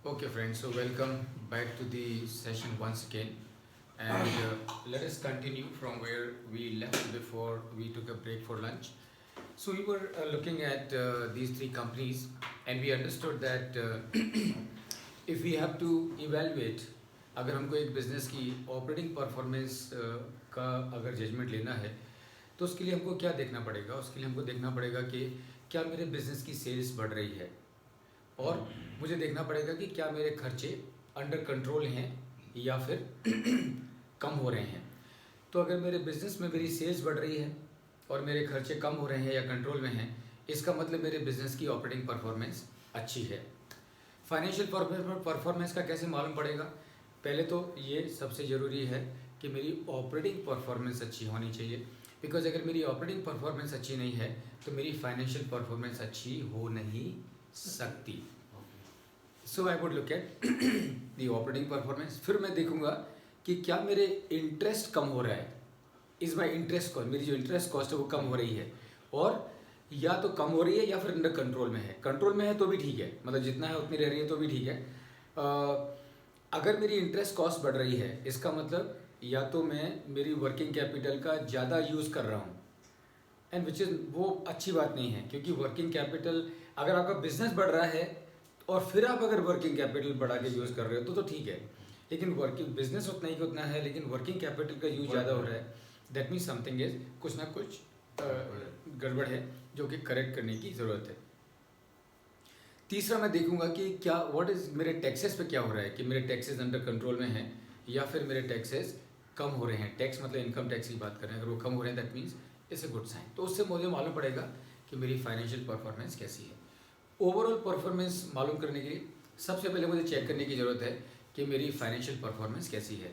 Okay, friends, so welcome back to the session once again. And let us continue from where we left before we took a break for lunch. So, we were looking at these three companies, and we understood that if we have to evaluate, अगर हमको एक business की operating performance का अगर judgement लेना है तो उसके लिए हमको क्या देखना पड़ेगा। उसके लिए हमको देखना पड़ेगा कि क्या मेरे बिजनेस की सेल्स बढ़ रही है, और मुझे देखना पड़ेगा कि क्या मेरे खर्चे अंडर कंट्रोल हैं या फिर कम हो रहे हैं। तो अगर मेरे बिज़नेस में मेरी सेल्स बढ़ रही है और मेरे खर्चे कम हो रहे हैं या कंट्रोल में हैं, इसका मतलब मेरे बिज़नेस की ऑपरेटिंग परफॉर्मेंस अच्छी है। फाइनेंशियल परफॉर्मेंस का कैसे मालूम पड़ेगा? पहले तो ये सबसे ज़रूरी है कि मेरी ऑपरेटिंग परफॉर्मेंस अच्छी होनी चाहिए, बिकॉज अगर मेरी ऑपरेटिंग परफॉर्मेंस अच्छी नहीं है तो मेरी फाइनेंशियल परफॉर्मेंस अच्छी हो नहीं सकती। So I would look at the operating performance. फिर मैं देखूंगा कि क्या मेरे इंटरेस्ट कम हो रहा है, इज़ माई इंटरेस्ट कॉस्ट, मेरी जो इंटरेस्ट कॉस्ट है वो कम हो रही है, और या तो कम हो रही है या फिर अंडर कंट्रोल में है। कंट्रोल में है तो भी ठीक है, मतलब जितना है उतनी रह रही है तो भी ठीक है। अगर मेरी इंटरेस्ट कॉस्ट बढ़ रही है, इसका मतलब या तो मैं मेरी वर्किंग कैपिटल का ज़्यादा यूज़ कर रहा हूँ, एंड विच इज़ वो अच्छी बात नहीं है, क्योंकि वर्किंग कैपिटल, अगर आपका बिजनेस बढ़ रहा है और फिर आप अगर वर्किंग कैपिटल बढ़ा के यूज़ कर रहे हो तो ठीक है, लेकिन वर्किंग बिजनेस उतना ही उतना है लेकिन वर्किंग कैपिटल का यूज ज़्यादा हो रहा है, दैट मीन्स समथिंग इज, कुछ ना कुछ गड़बड़ है जो कि करेक्ट करने की ज़रूरत है। तीसरा मैं देखूंगा कि क्या व्हाट इज़ मेरे टैक्सेस पे क्या हो रहा है, कि मेरे टैक्सेस अंडर कंट्रोल में हैं या फिर मेरे टैक्सेस कम हो रहे हैं। टैक्स मतलब इनकम टैक्स की बात कर रहे हैं, अगर वो कम हो रहे हैं that means it's a good sign. तो उससे मुझे मालूम पड़ेगा कि मेरी फाइनेंशियल परफॉर्मेंस कैसी है। ओवरऑल परफॉर्मेंस मालूम करने के लिए सबसे पहले मुझे चेक करने की ज़रूरत है कि मेरी फाइनेंशियल परफॉर्मेंस कैसी है।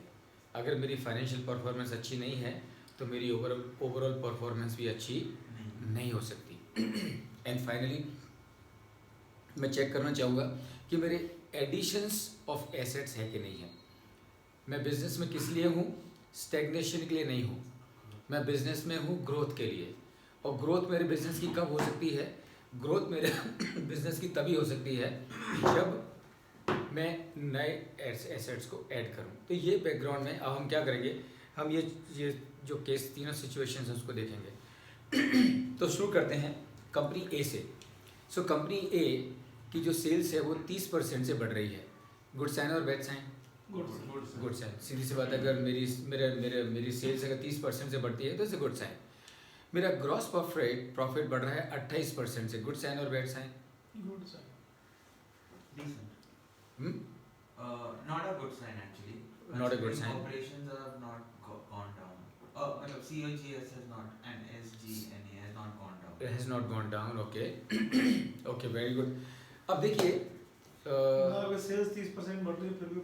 अगर मेरी फाइनेंशियल परफॉर्मेंस अच्छी नहीं है तो मेरी ओवरऑल परफॉर्मेंस भी अच्छी नहीं हो सकती। एंड फाइनली मैं चेक करना चाहूँगा कि मेरे एडिशंस ऑफ एसेट्स है कि नहीं है। मैं बिज़नेस में किस लिए हूँ? स्टैग्नेशन के लिए नहीं हूँ, मैं बिज़नेस में हूँ ग्रोथ के लिए। और ग्रोथ मेरे बिज़नेस की कब हो सकती है? ग्रोथ मेरे बिज़नेस की तभी हो सकती है जब मैं नए एसेट्स को ऐड करूं। तो ये बैकग्राउंड में अब हम क्या करेंगे, हम ये जो केस तीनों सिचुएशंस हैं उसको देखेंगे। तो शुरू करते हैं कंपनी ए से। सो कंपनी ए की जो सेल्स है वो 30% से बढ़ रही है। गुड साइन और बैड साइन? Good sign. सीधी सी बात है, अगर मेरी सेल्स अगर 30% से बढ़ती है तो इट्स अ गुड साइन। मेरा ग्रॉस प्रॉफिट बढ़ रहा है 28% से। गुड साइन और bad sign? Good sign. Decent. Hmm? Not a good sign actually. Not a good Considering sign. Operations have not gone down. मतलब COGS has not and SG&A has not gone down. It has not gone down. Okay. Okay, very good. अब देखिए अगर sales 30% बढ़ रही है फिर भी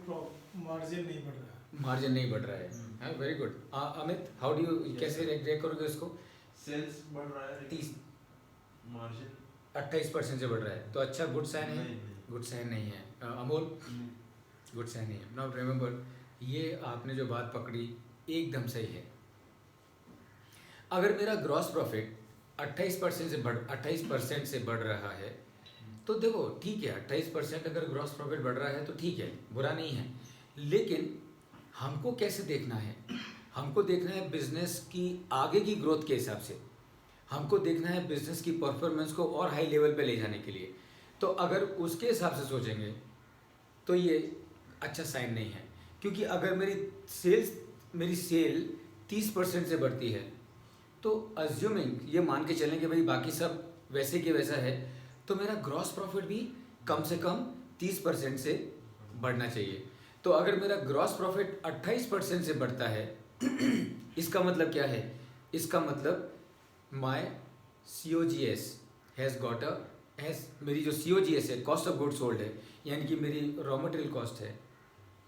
margin नहीं बढ़ रहा है। मार्जिन नहीं बढ़ रहा है। Very good. Amit, how do you, कैसे रिएक्ट करोगे उसको? सेल्स बढ़ रहा है 30 मार्जिन 28% से बढ़ रहा है तो अच्छा गुड साइन है? नहीं। गुड साइन नहीं है। अमोल, गुड साइन नहीं है। नाउ रिमेंबर, ये आपने जो बात पकड़ी एकदम सही है। अगर मेरा ग्रॉस प्रॉफिट 28% से बढ़ रहा है तो देखो ठीक है, 28% अगर ग्रॉस प्रॉफिट बढ़ रहा है तो ठीक है, बुरा नहीं है। लेकिन हमको कैसे देखना है? हमको देखना है बिजनेस की आगे की ग्रोथ के हिसाब से। हमको देखना है बिजनेस की परफॉर्मेंस को और हाई लेवल पे ले जाने के लिए। तो अगर उसके हिसाब से सोचेंगे तो ये अच्छा साइन नहीं है, क्योंकि अगर मेरी सेल 30% से बढ़ती है तो अज्यूमिंग ये मान के चलें कि भाई बाकी सब वैसे के वैसा है, तो मेरा ग्रॉस प्रॉफिट भी कम से कम 30% से बढ़ना चाहिए। तो अगर मेरा ग्रॉस प्रॉफिट 28% से बढ़ता है इसका मतलब क्या है? इसका मतलब माय COGS हैज़ गॉट मेरी जो COGS है, कॉस्ट ऑफ गुड सोल्ड है, यानी कि मेरी रॉ मटेरियल कॉस्ट है,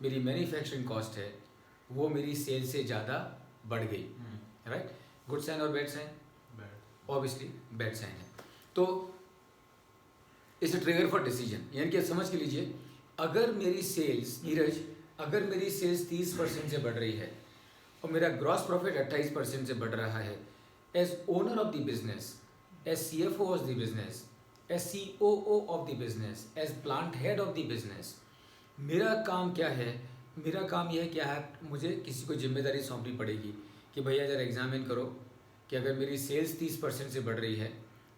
मेरी मैन्युफैक्चरिंग कॉस्ट है, वो मेरी सेल से ज़्यादा बढ़ गई। राइट? गुड साइन और bad sign? Obviously bad sign है। तो it's a trigger for decision, यानी कि समझ के लीजिए, अगर मेरी सेल्स, नीरज, अगर मेरी सेल्स 30% से बढ़ रही है और मेरा ग्रॉस प्रॉफिट 28% से बढ़ रहा है, as owner of the business, as CFO of the business, as COO of the business, as plant head of the business, मेरा काम क्या है? मेरा काम यह है कि मुझे किसी को जिम्मेदारी सौंपनी पड़ेगी कि भैया जरा एग्जामिन करो कि अगर मेरी सेल्स 30% से बढ़ रही है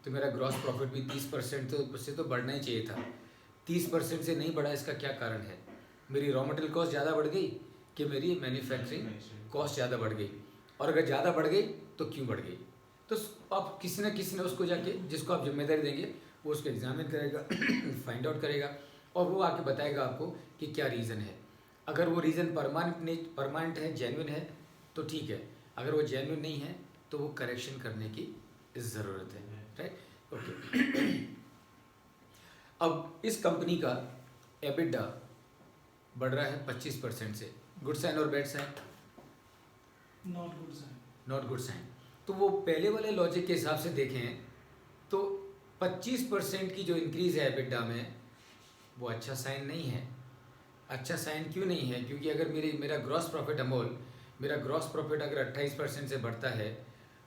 तो मेरा ग्रॉस प्रॉफिट भी 30% तो उससे तो बढ़ना ही चाहिए था। 30% से नहीं बढ़ा, इसका क्या कारण है? मेरी रॉ मटेरियल कॉस्ट ज़्यादा बढ़ गई कि मेरी मैन्युफैक्चरिंग कॉस्ट ज़्यादा बढ़ गई? और अगर ज़्यादा बढ़ गई तो क्यों बढ़ गई? तो आप किसी न किसी ने उसको जाके, जिसको आप जिम्मेदारी देंगे, वो उसको एग्जामिन करेगा फाइंड आउट करेगा और वो आके बताएगा आपको कि क्या रीज़न है। अगर वो रीज़न परमानेंट है, जेन्युइन है तो ठीक है। अगर वो जेन्युइन नहीं है तो वो करेक्शन करने की ज़रूरत है, राइट? ओके। अब इस कंपनी का एबिटा बढ़ रहा है 25% से। गुड साइन और bad sign? Not good sign. Not good sign. तो वो पहले वाले लॉजिक के हिसाब से देखें तो 25% की जो इंक्रीज़ है एबिटा में, वो अच्छा साइन नहीं है। अच्छा साइन क्यों नहीं है? क्योंकि अगर मेरा ग्रॉस प्रॉफिट अमोल, मेरा ग्रॉस प्रॉफिट अगर 28% से बढ़ता है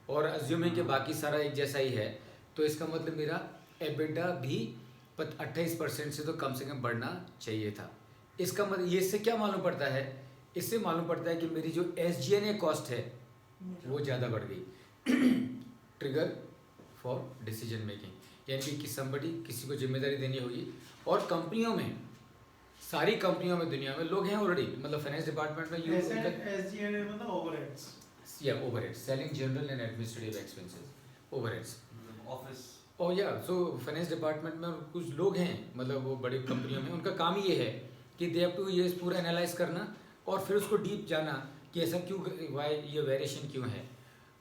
और अज्यूमिंग कि बाकी सारा एक जैसा ही है, तो इसका मतलब मेरा एबिटा भी 28% से कम बढ़ना चाहिए था। इसका मतलब ये इससे क्या मालूम पड़ता है? इससे मालूम पड़ता है कि मेरी जो SG&A कॉस्ट है वो ज़्यादा बढ़ गई। ट्रिगर फॉर डिसीजन मेकिंग, यानी कि somebody किसी को जिम्मेदारी देनी होगी। और कंपनियों में, सारी कंपनियों में दुनिया में लोग हैं ऑलरेडी, मतलब फाइनेंस डिपार्टमेंट में SG&A मतलब ओवरहेड्स। या overhead, selling general and administrative expenses, overheads. Office और या सो फाइनेंस डिपार्टमेंट में कुछ लोग हैं, मतलब वो बड़ी कंपनियों में, उनका काम ये है कि दे हैव टू ये पूरा एनालाइज करना और फिर उसको डीप जाना कि ऐसा क्यों, वाई ये वेरिएशन क्यों है,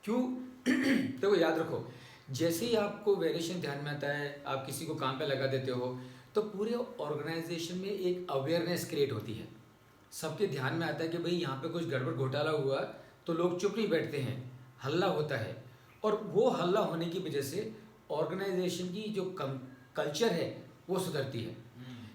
क्यों। तो याद रखो, जैसे ही आपको वेरिएशन ध्यान में आता है, आप किसी को काम पे लगा देते हो, तो पूरे ऑर्गेनाइजेशन में एक अवेयरनेस क्रिएट होती है। सबके ध्यान में आता है कि भाई यहाँ पे कुछ गड़बड़ घोटाला हुआ, तो लोग चुप नहीं बैठते हैं, हल्ला होता है। और वो हल्ला होने की वजह से ऑर्गेनाइजेशन की जो कल्चर है वो सुधरती है।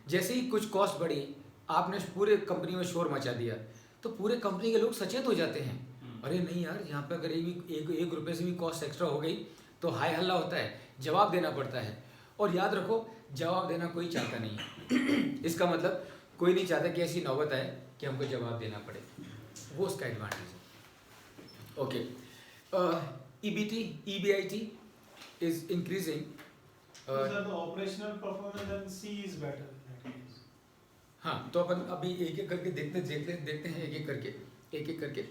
जैसे ही कुछ कॉस्ट बढ़ी, आपने पूरे कंपनी में शोर मचा दिया, तो पूरे कंपनी के लोग सचेत हो जाते हैं। अरे नहीं यार, यहाँ पे अगर एक रुपये से भी कॉस्ट एक्स्ट्रा हो गई तो हाय हल्ला होता है, जवाब देना पड़ता है। और याद रखो, जवाब देना कोई चाहता नहीं है। इसका मतलब कोई नहीं चाहता कि ऐसी नौबत आए कि हमको जवाब देना पड़े, वो उसका एडवांटेज है। Okay, EBT, EBIT is increasing. The operational performance and C is better in that case. हाँ, तो अपन अभी एक एक करके देखते हैं एक एक करके।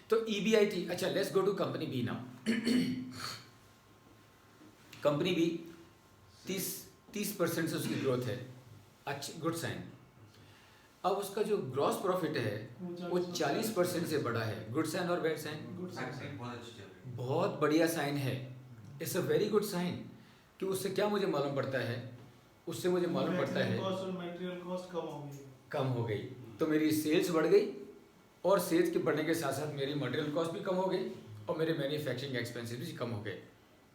तो EBIT, अच्छा let's go to company B now. Company B 30% से उसकी ग्रोथ है, अच्छा, गुड साइन। अब उसका जो ग्रॉस प्रॉफिट है वो 40% से बढ़ा है, गुड साइन और बैड साइन? Good sign. बहुत अच्छी चल रही है। बहुत बढ़िया साइन है, it's a very good sign. कि उससे क्या मुझे मालूम पड़ता है? उससे मुझे मालूम पड़ता है कॉस्ट और मटेरियल कॉस्ट कम हो गई, तो मेरी सेल्स बढ़ गई, और सेल्स के बढ़ने के साथ साथ मेरी मटेरियल कॉस्ट भी कम हो गई और मेरे मैन्युफैक्चरिंग एक्सपेंसेस भी कम हो गए।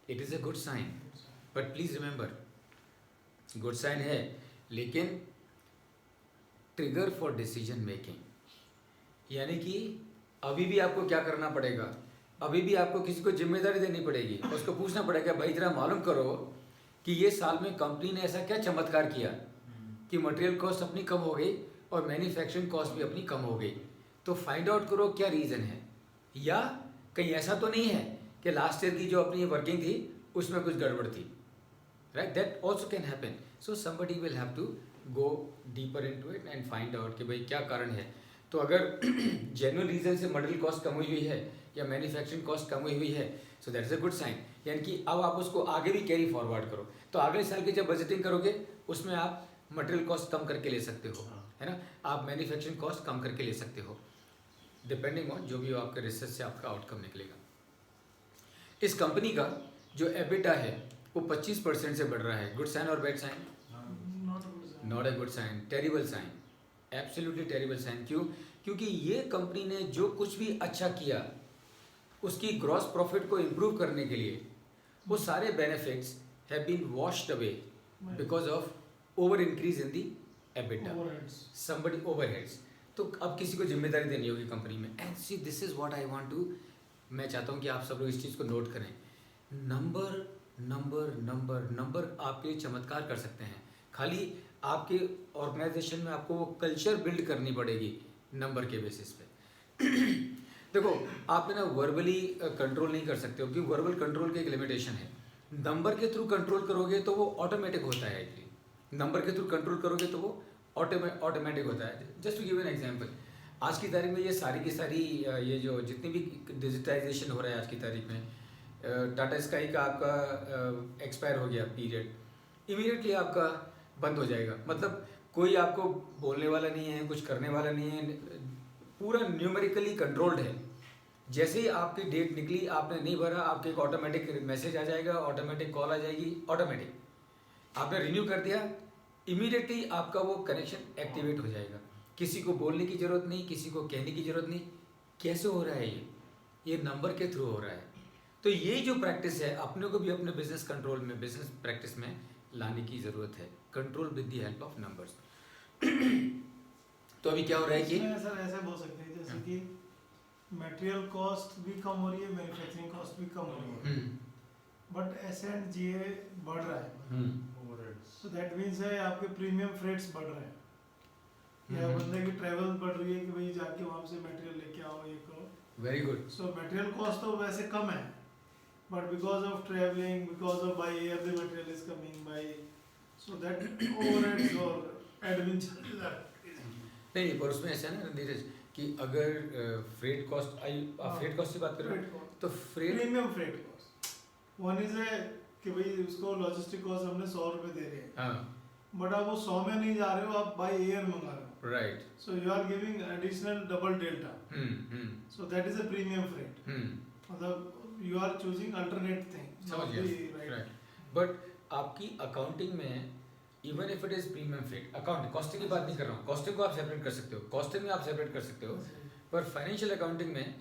It is a good sign, but please remember, good sign है, लेकिन ट्रिगर फॉर डिसीजन मेकिंग, यानी कि अभी भी आपको क्या करना पड़ेगा? अभी भी आपको किसी को जिम्मेदारी देनी पड़ेगी, उसको पूछना पड़ेगा, भाई जरा मालूम करो कि ये साल में कंपनी ने ऐसा क्या चमत्कार किया कि मटेरियल कॉस्ट अपनी कम हो गई और मैन्युफैक्चरिंग कॉस्ट भी अपनी कम हो गई। तो फाइंड आउट करो क्या रीज़न है, या कहीं ऐसा तो नहीं है कि लास्ट ईयर की जो अपनी वर्किंग थी उसमें कुछ गड़बड़ थी, right? That also can happen. So somebody will have to go deeper into it and find out कि भाई क्या कारण है। तो अगर जेन्युइन रीज़न से मटेरियल कॉस्ट कम हुई है या मैन्युफैक्चरिंग कॉस्ट कम हुई है, so that is a good sign. यानी कि अब आप उसको आगे भी कैरी फॉरवर्ड करो, तो अगले साल की जब बजटिंग करोगे उसमें आप मटेरियल कॉस्ट कम करके ले सकते हो, है ना? आप मैन्युफैक्चरिंग कॉस्ट कम करके ले सकते हो, डिपेंडिंग ऑन जो भी आपके रिसर्च से आपका आउटकम निकलेगा। इस कंपनी का जो एबिटा है वो 25% से बढ़ रहा है, गुड साइन और bad sign? Not a good sign, terrible sign, absolutely terrible sign. क्यों? क्योंकि ये कंपनी ने जो कुछ भी अच्छा किया उसकी ग्रॉस प्रॉफिट को इम्प्रूव करने के लिए, वो सारे benefits have been washed away because of over increase in the EBITDA, somebody overheads. तो अब किसी को जिम्मेदारी देनी होगी कंपनी में। And see this is what I want to, मैं चाहता हूँ कि आप सब लोग इस चीज़ को नोट करें। नंबर नंबर नंबर नंबर आपके लिए चमत्कार कर सकते हैं। खाली आपके ऑर्गेनाइजेशन में आपको वो कल्चर बिल्ड करनी पड़ेगी नंबर के बेसिस पे। देखो आप ना वर्बली कंट्रोल नहीं कर सकते हो, क्योंकि वर्बल कंट्रोल की एक लिमिटेशन है। नंबर के थ्रू कंट्रोल करोगे तो वो ऑटोमेटिक होता है। नंबर के थ्रू कंट्रोल करोगे तो वो ऑटोमेटिक होता है। Just to give an example, आज की तारीख में ये सारी की सारी ये जो जितनी भी डिजिटाइजेशन हो रहा है आज की तारीख में, टाटा स्काई का आपका एक्सपायर हो गया पीरियड, इमीडिएटली आपका बंद हो जाएगा। मतलब कोई आपको बोलने वाला नहीं है, कुछ करने वाला नहीं है, पूरा न्यूमेरिकली कंट्रोल्ड है। जैसे ही आपकी डेट निकली, आपने नहीं भरा, आपके एक ऑटोमेटिक मैसेज आ जाएगा, ऑटोमेटिक कॉल आ जाएगी, ऑटोमेटिक आपने रिन्यू कर दिया, इमीडिएटली आपका वो कनेक्शन एक्टिवेट हो जाएगा। किसी को बोलने की ज़रूरत नहीं, किसी को कहने की ज़रूरत नहीं। कैसे हो रहा है ये नंबर के थ्रू हो रहा है। तो ये जो प्रैक्टिस है अपने को भी अपने बिजनेस कंट्रोल में, बिजनेस प्रैक्टिस में लाने की ज़रूरत है। Control with the help of numbers. तो अभी क्या हो रहा है कि सर ऐसे बोल सकते हैं जैसे कि मटेरियल कॉस्ट भी कम हो रही है, मैन्युफैक्चरिंग कॉस्ट भी कम हो रही है, बट S&GA बढ़ रहा है। सो दैट मीन्स है आपके प्रीमियम फ्रेट्स बढ़ रहे हैं, या बंदे की ट्रैवल बढ़ रही है कि भाई जाके वहाँ से मटेरियल लेके आओ, ये करो। Very good. So material cost तो वैसे कम है, but because of travelling, because of by air the material is coming by, so that overheads और एडमिन चार्जेस आर नहीं, पर उसमें ऐसा है ना नीरज कि अगर फ्रेट कॉस्ट, आप फ्रेट कॉस्ट की बात कर रहे हो तो freight premium freight cost one is है कि भाई उसको लॉजिस्टिक कॉस्ट हमने 100 रुपए दे रहे हैं, हाँ बट आप वो 100 में नहीं जा रहे हो, आप बाय एयर मंगा रहे हो, right. So you are giving additional double delta, so that is a premium freight. मतलब you are choosing alternate thing, समझ गया, राइट। बट आपकी अकाउंटिंग में even if it is premium freight, account costing की बात नहीं कर रहा हूँ, कॉस्टिंग को आप सेपरेट कर सकते हो, कॉस्टिंग में आप सेपरेट कर सकते हो, पर फाइनेंशियल अकाउंटिंग में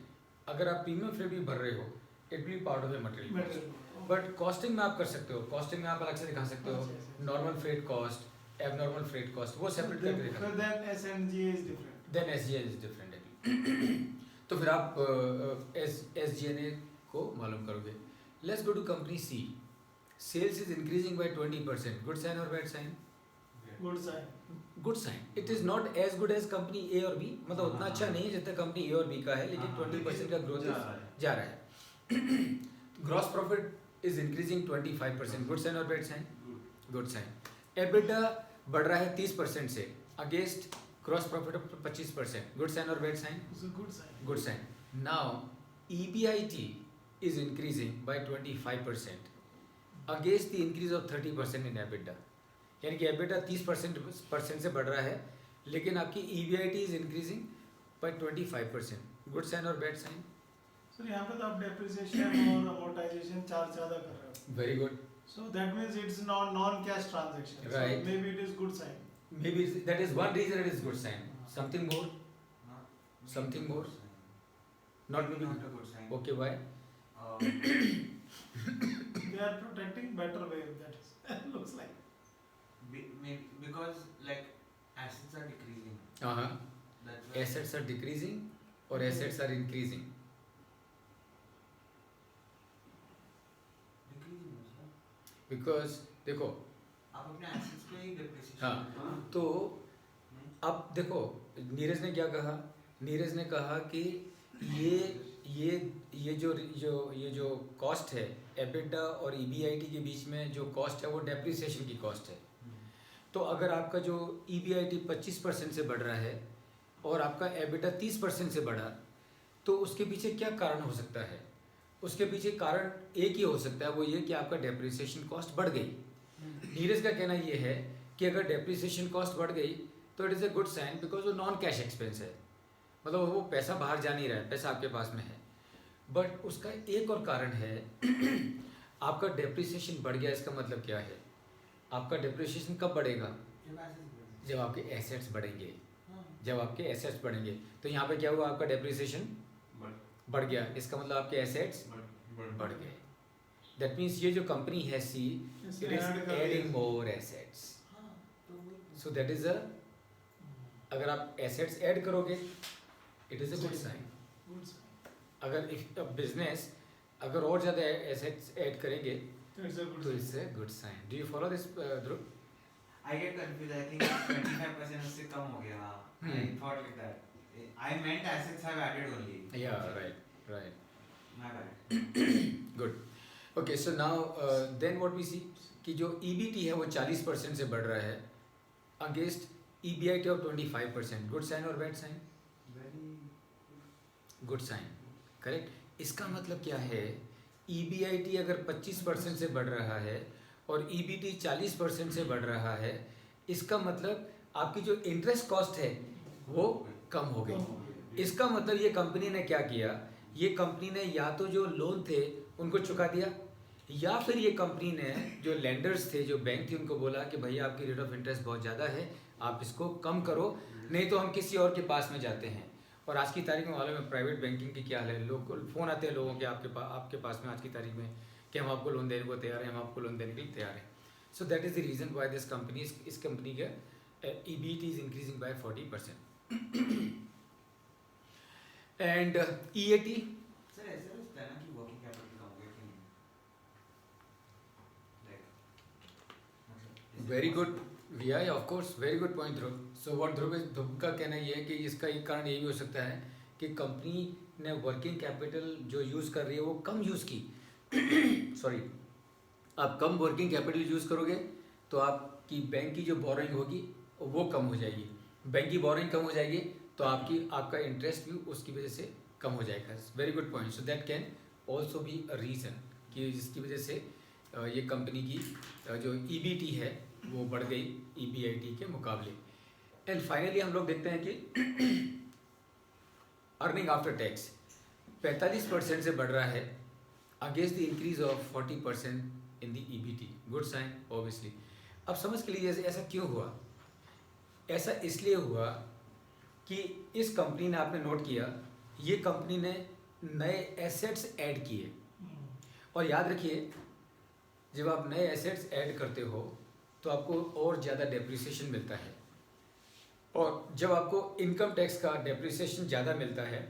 अगर आप प्रीमियम फ्रेट भी भर रहे हो, it will part of a material. But costing में आप कर सकते हो, कॉस्टिंग में आप अलग से दिखा सकते हो, normal freight cost, abnormal freight cost, वो सेपरेट करके दिखा सकते हो। Then S&GA is different, then SGA is different. तो फिर आप SGA को मालूम करोगे। Let's go to company C। Sales is increasing by 20%, good sign और bad sign? Good sign. Good sign. It is not as good as company A और B, मतलब उतना अच्छा नहीं है जितना कंपनी A और B का है, लेकिन 20% का ग्रोथ जा रहा है। Gross profit is increasing 25%, good sign और bad sign? Good sign. EBITA बढ़ रहा है 30% से against gross profit of 25%, good sign और bad sign? Good sign. Good sign. Now EBIT is increasing by 25% against the increase of 30% in EBITDA। यानी कि EBITDA 30% से बढ़ रहा है, लेकिन आपकी EBIT is increasing by 25%, good sign और बैड साइन? सर यहाँ पे तो आप डेप्रिसिएशन और अमोर्टाइजेशन चार्ज ज़्यादा कर रहे हो, very good. so that means it's non cash transaction, Right. so maybe it is good sign. Maybe that is one reason it is good sign. Something more? Something more? Not maybe. Not a good sign. Okay, why? They are protecting better way, that is looks like. Because like assets are decreasing. Uh-huh. That's why. Assets are decreasing or assets are increasing? Decreasing also. Because देखो, आप अपने assets पे ही depreciation हाँ, करते हो। तो अब देखो नीरज ने क्या कहा? नीरज ने कहा कि ये जो कॉस्ट है एबिटा और EBIT के बीच में जो कॉस्ट है वो डेप्रिसिएशन की कॉस्ट है। तो अगर आपका जो EBIT 25% से बढ़ रहा है और आपका एबिटा 30% से बढ़ा, तो उसके पीछे क्या कारण हो सकता है? उसके पीछे कारण एक ही हो सकता है, वो ये कि आपका डेप्रिसिएशन कॉस्ट बढ़ गई। नीरज का कहना ये है कि अगर डेप्रिसिएशन कॉस्ट बढ़ गई तो it is a good sign, because वो नॉन कैश एक्सपेंस है, मतलब वो पैसा बाहर जा नहीं रहा है, पैसा आपके पास में है। बट उसका एक और कारण है आपका डेप्रिसिएशन बढ़ गया, इसका मतलब क्या है? आपका डेप्रिसिएशन कब बढ़ेगा? जब आपके एसेट्स बढ़ेंगे। जब आपके एसेट्स बढ़ेंगे, तो यहाँ पे क्या हुआ? आपका डेप्रिसिएशन बढ़ गया, इसका मतलब आपके एसेट्स बढ़ गए। दैट मीन्स ये जो कंपनी है C, it is adding more assets. So that is अगर आप एसेट्स ऐड करोगे it is a good sign. Good sign. अगर बिजनेस अगर और ज़्यादा एसेट्स ऐड करेंगे So it's a good तो sign. It's a good sign. Do you follow this Dhruv? I get confused. I think 25% उससे कम हो गया. I thought like that. I meant assets have added only. Yeah, right. My bad. Good. Okay, so now then what we see कि जो EBT है वो 40% से बढ़ रहा है against EBIT of 25%. Good sign or bad sign? Very Good sign. Correct. इसका मतलब क्या है? EBIT अगर 25% से बढ़ रहा है और EBT 40% से बढ़ रहा है, इसका मतलब आपकी जो इंटरेस्ट कॉस्ट है वो कम हो गई. इसका मतलब ये कंपनी ने क्या किया? ये कंपनी ने या तो जो लोन थे उनको चुका दिया, या फिर ये कंपनी ने जो लेंडर्स थे, जो बैंक थे, उनको बोला कि भैया आपकी रेट ऑफ इंटरेस्ट बहुत ज़्यादा है, आप इसको कम करो, नहीं तो हम किसी और के पास में जाते हैं. और आज की तारीख में मालूम है प्राइवेट बैंकिंग की क्या हाल है. लोग फ़ोन आते हैं लोगों के आपके पास में आज की तारीख में कि हम आपको लोन देने को तैयार हैं, हम आपको लोन देने के लिए तैयार हैं. सो that is the reason why this company, इस कंपनी का EBIT is increasing bye 40%. And EAT Sir, ऐसा लगता है ना कि working capital कम हो गया कि नहीं? Like, very good. Yeah, of course, very good point, Dhruv. So what ध्रुव का कहना ये है कि इसका एक कारण ये भी हो सकता है कि कंपनी ने वर्किंग कैपिटल जो यूज़ कर रही है वो कम यूज़ की. सॉरी, आप कम वर्किंग कैपिटल यूज़ करोगे तो आपकी बैंक की जो बोरोइंग होगी वो कम हो जाएगी. बैंक की बोरोइंग कम हो जाएगी तो आपका इंटरेस्ट भी उसकी वजह से कम हो जाएगा. Very good point. So that can also be a reason कि जिसकी वजह से ये कंपनी की जो EBT है वो बढ़ गई EBIT के मुकाबले. एंड फाइनली हम लोग देखते हैं कि अर्निंग आफ्टर टैक्स 45% से बढ़ रहा है against the increase of 40% in the EBT. Good sign obviously. अब समझ के लिए ऐसा क्यों हुआ? ऐसा इसलिए हुआ कि इस कंपनी ने, आपने नोट किया, ये कंपनी ने नए एसेट्स ऐड किए. और याद रखिए, जब आप नए एसेट्स ऐड करते हो तो आपको और ज़्यादा डेप्रिसिएशन मिलता है. और जब आपको इनकम टैक्स का डेप्रिसिएशन ज़्यादा मिलता है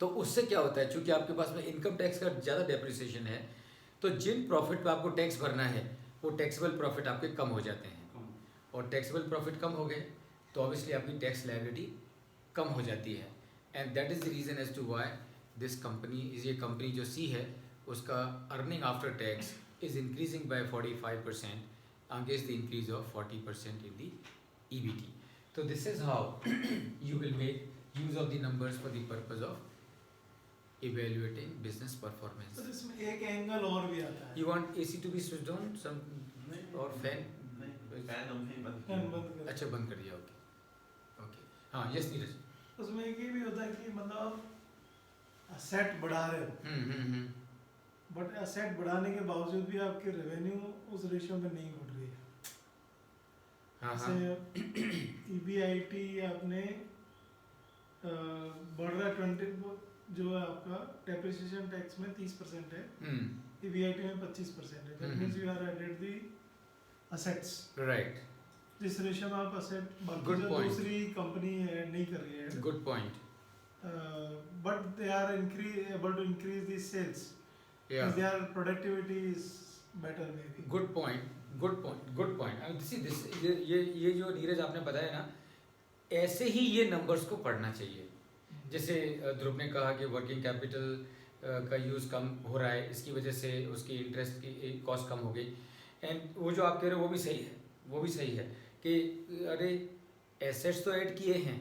तो उससे क्या होता है, चूँकि आपके पास में इनकम टैक्स का ज़्यादा डेप्रिसिएशन है तो जिन प्रॉफिट पे आपको टैक्स भरना है वो टैक्सेबल प्रॉफिट आपके कम हो जाते हैं. और टैक्सेबल प्रॉफिट कम हो गए तो ऑब्वियसली आपकी टैक्स लायबिलिटी कम हो जाती है. And that is the reason as to why this company, ये कंपनी जो सी है उसका earning after tax is increasing by 45% against the increase of 40% in the EBT. So this is how you will make use of the numbers for the purpose of evaluating business performance. तो इसमें एक angle और भी आता है. You want AC to be switched on, some or fan? Fan हमने बंद fan किया. बंद कर. अच्छा, बंद कर दिया. ओके. हाँ, यस नीरज. उसमें एक ये भी होता है कि मतलब आप सेट बढ़ा रहे हो, बट एसेट बढ़ाने के बावजूद भी आपकी रेवेन्यू उस रेशियो में नहीं बढ़ रही है. हाँ. जैसे EBIT आपने बढ़ रहा है 20, जो है आपका डेप्रिसिएशन टैक्स में 30% है, EBIT में 25% है. That means you are added the assets. Right. जिस रेशियो में आप असेट, बाकी Good जो point. दूसरी कंपनी नहीं कर रही है, Good point. But they are able to increase the sales. Yeah. Their productivity is better maybe. Good point. ये जो नीरज आपने बताया ना, ऐसे ही ये नंबर्स को पढ़ना चाहिए. जैसे ध्रुव ने कहा कि वर्किंग कैपिटल का यूज़ कम हो रहा है, इसकी वजह से उसकी इंटरेस्ट की कॉस्ट कम हो गई. एंड वो जो आप कह रहे हो वो भी सही है कि अरे एसेट्स तो ऐड किए हैं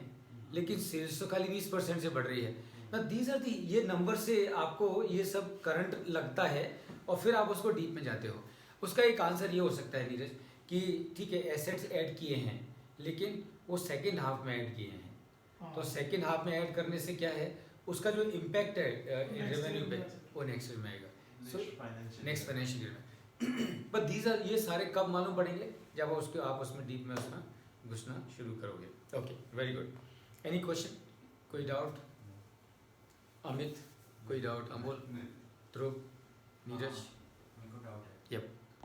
लेकिन सेल्स तो खाली 20% से बढ़ रही है. दीज आर दी, ये नंबर से आपको ये सब करंट लगता है और फिर आप उसको डीप में जाते हो. उसका एक आंसर ये हो सकता है नीरज कि ठीक है, एसेट्स ऐड किए हैं लेकिन वो सेकेंड हाफ में ऐड किए हैं. तो सेकेंड हाफ में ऐड करने से क्या है, उसका जो इम्पैक्ट है रेवेन्यू पे वो नेक्स्ट ईयर में आएगा. सो नेक्स्ट फाइनेंशियल ईयर में. बट दीज आर, ये सारे कब मालूम पड़ेंगे, जब आप उसमें डीप में उसमें घुसना शुरू करोगे. Okay, very good. Any question, कोई डाउट? अमित, कोई डाउट? अमोल, ध्रुव, नीरज? मेरे को डाउट है. यप.